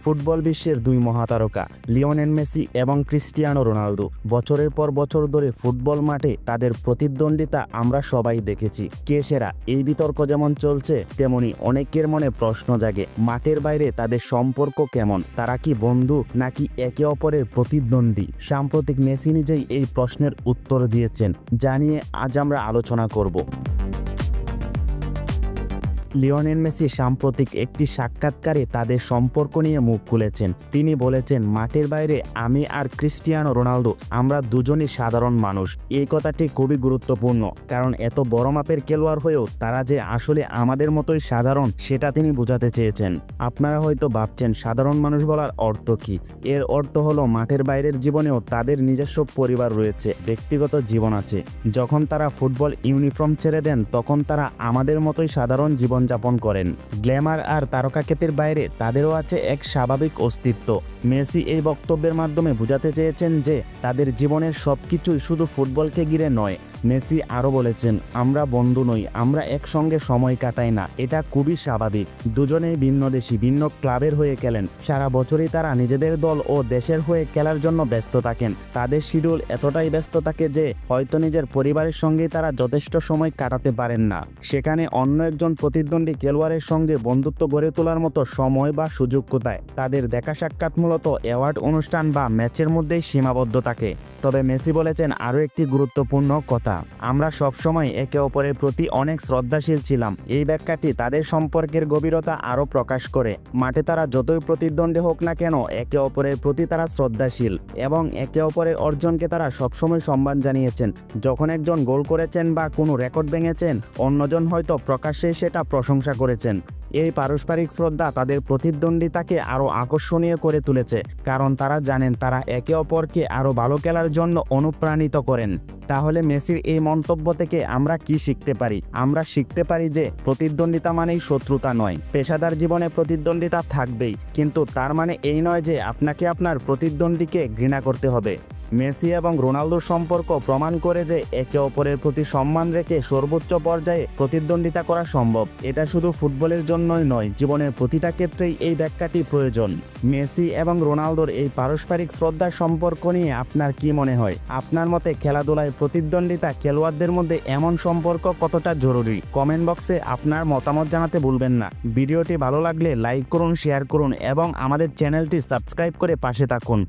Football বিশ্বের দুই মহাতারকা Lionel Messi এবং ক্রিস্টিয়ানো রোনালদো বছরের পর বছর ধরে ফুটবল মাঠে তাদের প্রতিদ্বন্দ্বিতা আমরা সবাই দেখেছি। কে সেরা এই বিতর্ক যেমন চলছে, তেমনি অনেকের মনে প্রশ্ন জাগে মাঠের বাইরে তাদের সম্পর্ক কেমন, তারা কি বন্ধু নাকি একে অপরের প্রতিদ্বন্দ্বী। সাম্প্রতিক মেসি নিজেই এই প্রশ্নের উত্তর দিয়েছেন, যা নিয়ে আজ আমরা আলোচনা করব। লিওনেল মেসি সাম্প্রতিক একটি সাক্ষাৎকারে তাদের সম্পর্ক নিয়ে মুখ খুলেছেন। তিনি বলেছেন, মাঠের বাইরে আমি আর ক্রিস্টিয়ানো রোনালদো আমরা দুজনই সাধারণ মানুষ। এই কথাটি খুবই গুরুত্বপূর্ণ, কারণ এত বড় মাপের খেলোয়াড় হয়েও তারা যে আসলে আমাদের মতোই সাধারণ সেটা তিনি বোঝাতে চেয়েছেন। আপনারা হয়তো ভাবছেন সাধারণ মানুষ বলার অর্থ কি? এর অর্থ হলো মাঠের বাইরের জীবনেও তাদের নিজস্ব পরিবার রয়েছে, ব্যক্তিগত জীবন আছে। যখন তারা ফুটবল ইউনিফর্ম ছেড়ে দেন তখন তারা আমাদের মতোই সাধারণ জীবন যাপন করেন। গ্ল্যামার আর তারকাখ্যাতির বাইরে তাদেরও আছে এক স্বাভাবিক অস্তিত্ব। মেসি এই বক্তব্যের মাধ্যমে বোঝাতে চেয়েছেন যে তাদের জীবনের সবকিছুই শুধু ফুটবলকে ঘিরে নয়। মেসি আরও বলেছেন, আমরা বন্ধু নই, আমরা একসঙ্গে সময় কাটাই না, এটা খুবই স্বাভাবিক। দুজনেই ভিন্ন দেশি, ভিন্ন ক্লাবের হয়ে খেলেন। সারা বছরই তারা নিজেদের দল ও দেশের হয়ে খেলার জন্য ব্যস্ত থাকেন। তাদের শিডিউল এতটাই ব্যস্ত থাকে যে হয়তো নিজের পরিবারের সঙ্গেই তারা যথেষ্ট সময় কাটাতে পারেন না। সেখানে অন্য একজন প্রতিদ্বন্দ্বী খেলোয়াড়ের সঙ্গে বন্ধুত্ব গড়ে তোলার মতো সময় বা সুযোগ কোথায়? তাদের দেখা সাক্ষাৎ মূলত অ্যাওয়ার্ড অনুষ্ঠান বা ম্যাচের মধ্যেই সীমাবদ্ধ থাকে। তবে মেসি বলেছেন আরও একটি গুরুত্বপূর্ণ কথা, আমরা সবসময় একে অপরের প্রতি অনেক শ্রদ্ধাশীল ছিলাম। এই ব্যাখ্যাটি তাদের সম্পর্কের গভীরতা আরও প্রকাশ করে। মাঠে তারা যতই প্রতিদ্বন্দ্বী হোক না কেন, একে অপরের প্রতি তারা শ্রদ্ধাশীল এবং একে অপরের অর্জনকে তারা সবসময় সম্মান জানিয়েছেন। যখন একজন গোল করেছেন বা কোনো রেকর্ড ভেঙেছেন, অন্যজন হয়তো প্রকাশ্যে সেটা প্রশংসা করেছেন। এই পারস্পরিক শ্রদ্ধা তাদের প্রতিদ্বন্দ্বিতাকে আরও আকর্ষণীয় করে তুলেছে, কারণ তারা জানেন তারা একে অপরকে আরও ভালো খেলার জন্য অনুপ্রাণিত করেন। তাহলে মেসির এই মন্তব্য থেকে আমরা কি শিখতে পারি? আমরা শিখতে পারি যে প্রতিদ্বন্দ্বিতা মানেই শত্রুতা নয়। পেশাদার জীবনে প্রতিদ্বন্দ্বিতা থাকবেই, কিন্তু তার মানে এই নয় যে আপনাকে আপনার প্রতিদ্বন্দ্বীকে ঘৃণা করতে হবে। মেসি এবং রোনালদোর সম্পর্ক প্রমাণ করে যে একে অপরের প্রতি সম্মান রেখে সর্বোচ্চ পর্যায়ে প্রতিদ্বন্দ্বিতা করা সম্ভব। এটা শুধু ফুটবলের জন্যই নয়, জীবনের প্রতিটা ক্ষেত্রেই এই ব্যাখ্যাটি প্রয়োজন। মেসি এবং রোনালদোর এই পারস্পরিক শ্রদ্ধার সম্পর্ক নিয়ে আপনার কি মনে হয়? আপনার মতে খেলাধুলায় প্রতিদ্বন্দ্বিতা খেলোয়াড়দের মধ্যে এমন সম্পর্ক কতটা জরুরি? কমেন্ট বক্সে আপনার মতামত জানাতে ভুলবেন না। ভিডিওটি ভালো লাগলে লাইক করুন, শেয়ার করুন এবং আমাদের চ্যানেলটি সাবস্ক্রাইব করে পাশে থাকুন।